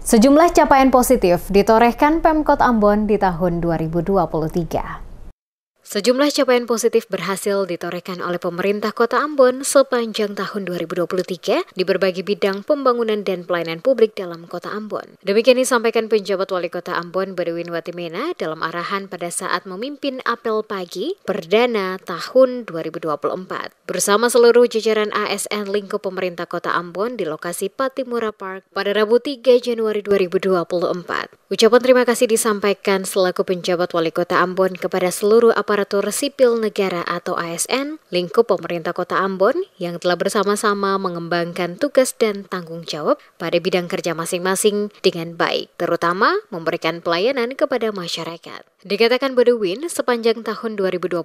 Sejumlah capaian positif ditorehkan Pemkot Ambon di tahun 2023. Sejumlah capaian positif berhasil ditorehkan oleh pemerintah Kota Ambon sepanjang tahun 2023 di berbagai bidang pembangunan dan pelayanan publik dalam Kota Ambon. Demikian disampaikan penjabat Wali Kota Ambon Badewin Watimena dalam arahan pada saat memimpin apel pagi perdana tahun 2024. Bersama seluruh jajaran ASN lingkup pemerintah Kota Ambon di lokasi Patimura Park pada Rabu 3 Januari 2024. Ucapan terima kasih disampaikan selaku penjabat Wali Kota Ambon kepada seluruh aparatur sipil negara atau ASN lingkup pemerintah Kota Ambon yang telah bersama-sama mengembangkan tugas dan tanggung jawab pada bidang kerja masing-masing dengan baik, terutama memberikan pelayanan kepada masyarakat. Dikatakan Badewin, sepanjang tahun 2023,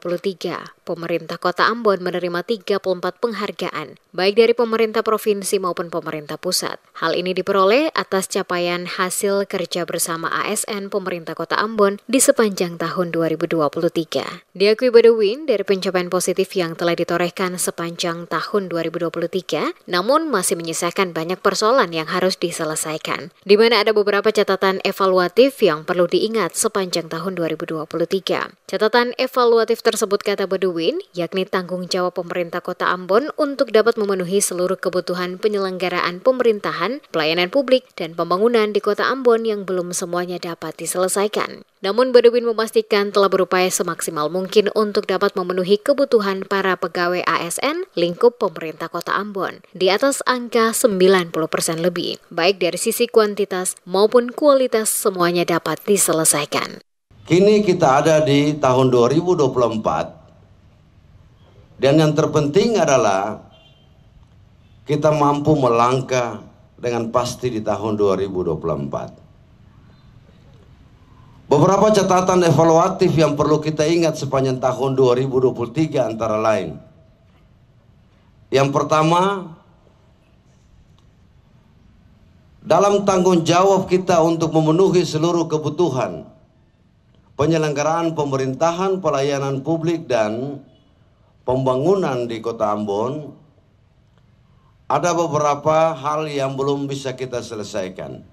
pemerintah Kota Ambon menerima 34 penghargaan, baik dari pemerintah provinsi maupun pemerintah pusat. Hal ini diperoleh atas capaian hasil kerja bersama ASN pemerintah Kota Ambon di sepanjang tahun 2023. Diakui Badewin dari pencapaian positif yang telah ditorehkan sepanjang tahun 2023, namun masih menyisakan banyak persoalan yang harus diselesaikan, di mana ada beberapa catatan evaluatif yang perlu diingat sepanjang tahun 2023. Catatan evaluatif tersebut, kata Badewin, yakni tanggung jawab pemerintah Kota Ambon untuk dapat memenuhi seluruh kebutuhan penyelenggaraan pemerintahan, pelayanan publik, dan pembangunan di Kota Ambon yang belum semuanya dapat diselesaikan. Namun Badewin memastikan telah berupaya semaksimal mungkin untuk dapat memenuhi kebutuhan para pegawai ASN lingkup pemerintah Kota Ambon di atas angka 90% lebih, baik dari sisi kuantitas maupun kualitas semuanya dapat diselesaikan. Kini kita ada di tahun 2024 dan yang terpenting adalah kita mampu melangkah dengan pasti di tahun 2024. Beberapa catatan evaluatif yang perlu kita ingat sepanjang tahun 2023 antara lain. Yang pertama, dalam tanggung jawab kita untuk memenuhi seluruh kebutuhan penyelenggaraan pemerintahan, pelayanan publik, dan pembangunan di Kota Ambon, ada beberapa hal yang belum bisa kita selesaikan.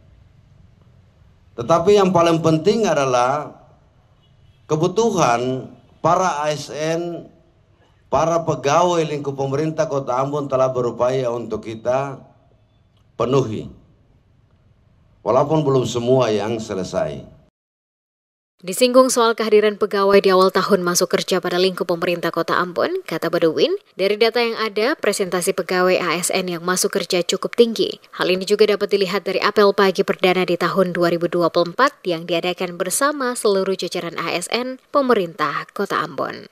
Tetapi yang paling penting adalah kebutuhan para ASN, para pegawai lingkup pemerintah Kota Ambon telah berupaya untuk kita penuhi. Walaupun belum semua yang selesai. Disinggung soal kehadiran pegawai di awal tahun masuk kerja pada lingkup pemerintah Kota Ambon, kata Badewin, dari data yang ada, presentasi pegawai ASN yang masuk kerja cukup tinggi. Hal ini juga dapat dilihat dari apel pagi perdana di tahun 2024 yang diadakan bersama seluruh jajaran ASN pemerintah Kota Ambon.